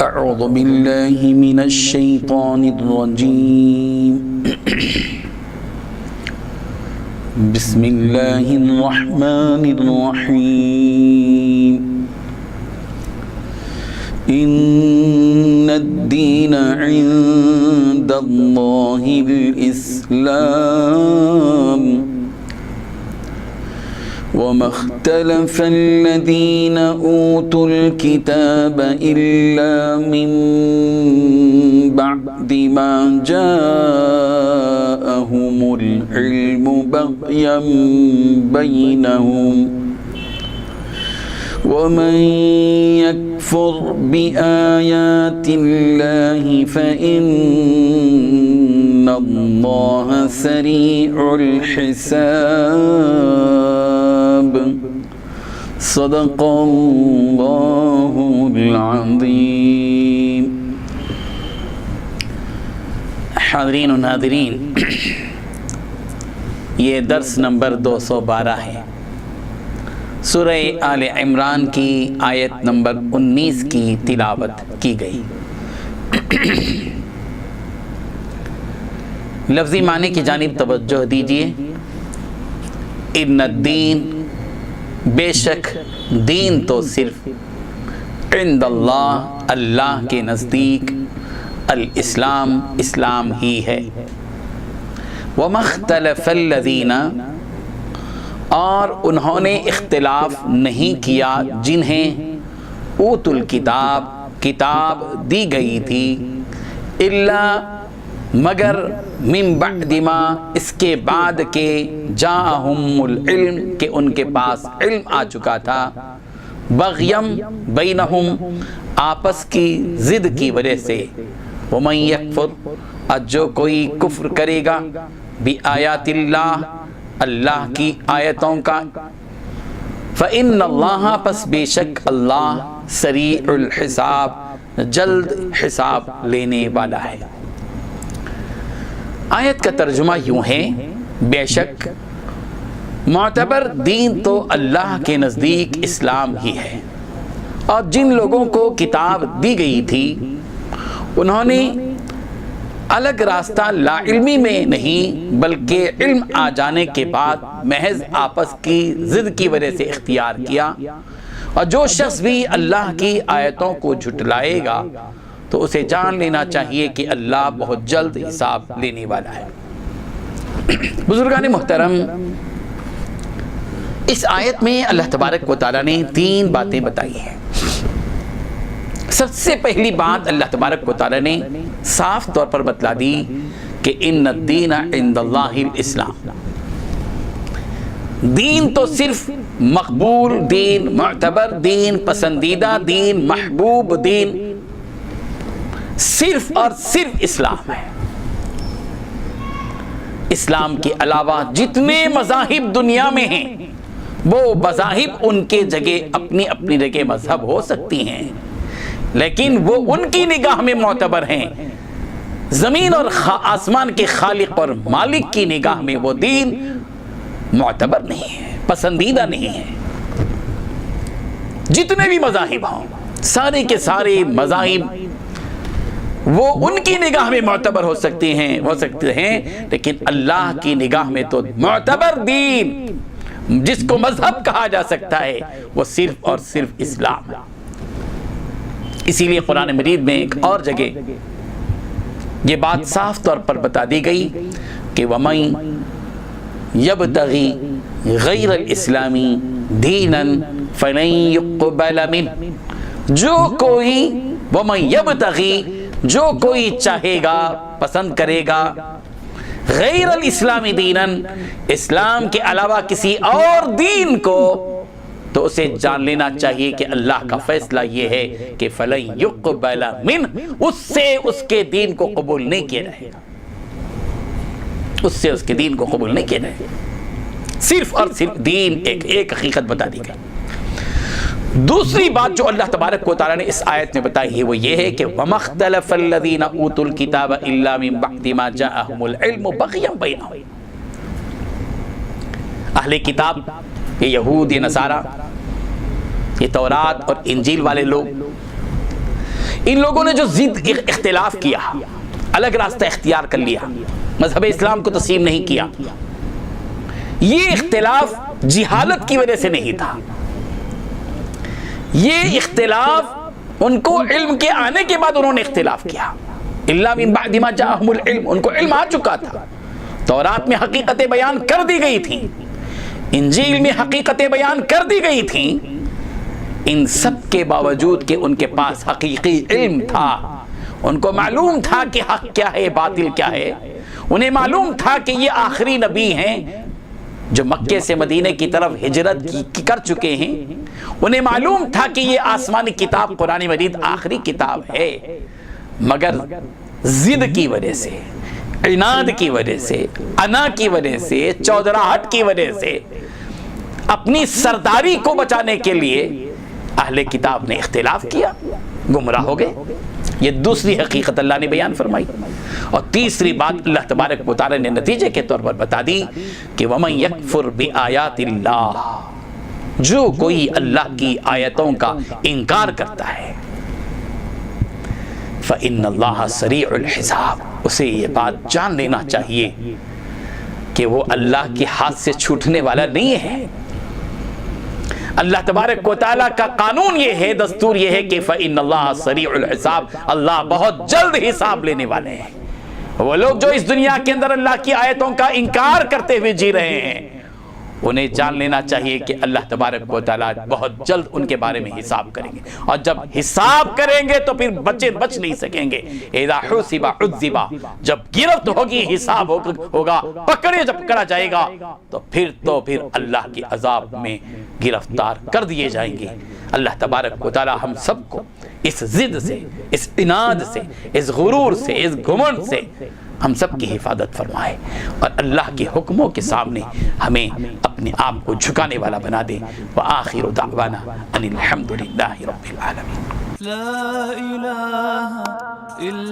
أعوذ بالله من الشيطان الرجيم بسم الله الرحمن الرحيم إن الدين عند الله الإسلام وما اختلف الذين أوتوا الكتاب إلا من بعد ما جاءهم العلم بغيا بينهم ومن يكفر بآيات الله فإن الله سريع الحساب صدق اللہ العظیم۔ حاضرین و ناظرین، یہ درس نمبر 212 ہے۔ سورہ آل عمران کی آیت نمبر 19 کی تلاوت کی گئی۔ لفظی معنی کی جانب توجہ دیجیے۔ ان الدین، بے شک دین تو صرف عند اللہ، اللہ کے نزدیک، الاسلام، اسلام ہی ہے۔ وما اختلف الذین، اور انہوں نے اختلاف نہیں کیا جنہیں اوت الکتاب، کتاب دی گئی تھی، الا مگر من بعد ما، اس کے بعد کہ جاءہم العلم، کہ ان کے پاس علم آ چکا تھا، بغیم بینہم، آپس کی ضد کی وجہ سے، ومن یکفر، جو کوئی کفر کرے گا، بآیات اللہ، اللہ کی آیتوں کا، فإن اللہ، پس بے شک اللہ، سریع الحساب، جلد حساب لینے والا ہے۔ آیت کا ترجمہ یوں ہے، بے شک معتبر دین تو اللہ کے نزدیک اسلام ہی ہے، اور جن لوگوں کو کتاب دی گئی تھی انہوں نے الگ راستہ لا علمی میں نہیں بلکہ علم آ جانے کے بعد محض آپس کی ضد کی وجہ سے اختیار کیا، اور جو شخص بھی اللہ کی آیتوں کو جھٹلائے گا تو اسے جان لینا چاہیے کہ اللہ بہت جلد حساب لینے والا ہے۔ بزرگان محترم، اس آیت میں اللہ تبارک و تعالیٰ نے 3 باتیں بتائی ہیں۔ سب سے پہلی بات اللہ تبارک و تعالیٰ نے صاف طور پر بتلا دی کہ ان الدین عند اللہ الاسلام، دین تو صرف مقبول دین، معتبر دین، پسندیدہ دین، محبوب دین صرف اور صرف اسلام ہے۔ اسلام کے علاوہ جتنے مذاہب دنیا میں ہیں وہ مذاہب ان کے جگہ اپنی اپنی جگہ مذہب ہو سکتی ہیں، لیکن وہ ان کی نگاہ میں معتبر ہیں۔ زمین اور آسمان کے خالق اور مالک کی نگاہ میں وہ دین معتبر نہیں ہے، پسندیدہ نہیں ہے۔ جتنے بھی مذاہب ہوں، سارے کے سارے مذاہب وہ ان کی نگاہ میں معتبر ہو سکتے ہیں، لیکن اللہ کی نگاہ میں تو معتبر دین جس کو مذہب کہا جا سکتا ہے وہ صرف اور صرف اسلام ہے۔ اسی لیے قرآن مجید میں ایک اور جگہ یہ بات صاف طور پر بتا دی گئی کہ وَمَن يَبْتَغِي غَيْرَ الْإِسْلَامِ دِينًا فَلَن يُقْبَلَ مِنْهُ، جو کوئی وَمَن يَبْتَغِي، جو کوئی چاہے گا، پسند کرے گا، غیر الاسلامی دیناً، اسلام کے علاوہ کسی اور دین کو، تو اسے جان لینا چاہیے کہ اللہ کا فیصلہ یہ ہے کہ فَلَن يُقْبَلَ مِنْهُ، اس سے اس کے دین کو قبول نہیں کیا جائے گا، اس سے اس کے دین کو قبول نہیں کیا جائے گا۔ صرف اور صرف دین ایک حقیقت بتا دی گئی۔ دوسری بات جو اللہ تبارک و تعالیٰ نے اس آیت میں بتائی ہے وہ یہ ہے کہ وَمَا اخْتَلَفَ الَّذِينَ أُوتُوا الْكِتَابَ إِلَّا مِن بَعْدِ مَا جَاءَهُمُ الْعِلْمُ بَغْيًا بَيْنَهُمْ، اہل کتاب، یہ یہود، یہ نصارہ، یہ تورات اور انجیل والے لوگ، ان لوگوں نے جو ضد اختلاف کیا، الگ راستہ اختیار کر لیا، مذہب اسلام کو تسلیم نہیں کیا، یہ اختلاف جہالت کی وجہ سے نہیں تھا، یہ اختلاف ان کو علم کے آنے کے بعد انہوں نے اختلاف کیا۔ الا من بعد ما جاءهم العلم، ان کو علم آ چکا تھا، تورات میں حقیقتیں بیان کر دی گئی تھی، انجیل میں حقیقتیں بیان کر دی گئی تھی، ان سب کے باوجود کہ ان کے پاس حقیقی علم تھا، ان کو معلوم تھا کہ حق کیا ہے باطل کیا ہے، انہیں معلوم تھا کہ یہ آخری نبی ہیں جو مکے سے مدینہ کی طرف ہجرت کر چکے ہیں، انہیں معلوم تھا کہ یہ آسمانی کتاب قرآن مجید آخری کتاب ہے، مگر ضد کی وجہ سے، عناد کی وجہ سے، انا کی وجہ سے، چودراہٹ کی وجہ سے، اپنی سرداری کو بچانے کے لیے اہل کتاب نے اختلاف کیا، گمراہ ہو گئے۔ یہ دوسری حقیقت اللہ نے بیان فرمائی۔ اور تیسری بات اللہ تبارک و تعالی نے نتیجے کے طور پر بتا دی کہ وَمَن يَكْفُرْ بِآيَاتِ اللَّهِ، جو کوئی اللہ کی آیتوں کا انکار کرتا ہے، فَإِنَّ اللَّهَ سَرِيعُ الْحِسَابِ، اسے یہ بات جان لینا چاہیے کہ وہ اللہ کے ہاتھ سے چھوٹنے والا نہیں ہے۔ اللہ تبارک و تعالیٰ کا قانون یہ ہے، دستور یہ ہے کہ فَإِنَّ اللَّهَ سَرِيعُ الْحِسَابِ، اللہ بہت جلد حساب لینے والے ہیں۔ وہ لوگ جو اس دنیا کے اندر اللہ کی آیتوں کا انکار کرتے ہوئے جی رہے ہیں، انہیں جان لینا چاہیے کہ اللہ تبارک و تعالیٰ بہت جلد ان کے بارے میں حساب کریں گے، اور جب حساب کریں گے تو پھر بچ نہیں سکیں گے۔ اِذَا حُسِبَ عُذِّبَ، جب گرفت ہوگی، حساب ہوگا، جب پکڑا جائے گا تو پھر اللہ کی عذاب میں گرفتار کر دیے جائیں گے۔ اللہ تبارک و تعالیٰ ہم سب کو اس ضد سے، اس عناد سے، اس غرور سے، اس گھمنڈ سے ہم سب کی حفاظت فرمائے، اور اللہ کے حکموں کے سامنے ہمیں اپنے آپ کو جھکانے والا بنا دے۔ وآخر دعوانا ان الحمد للہ رب العالمین۔ لا الہ الا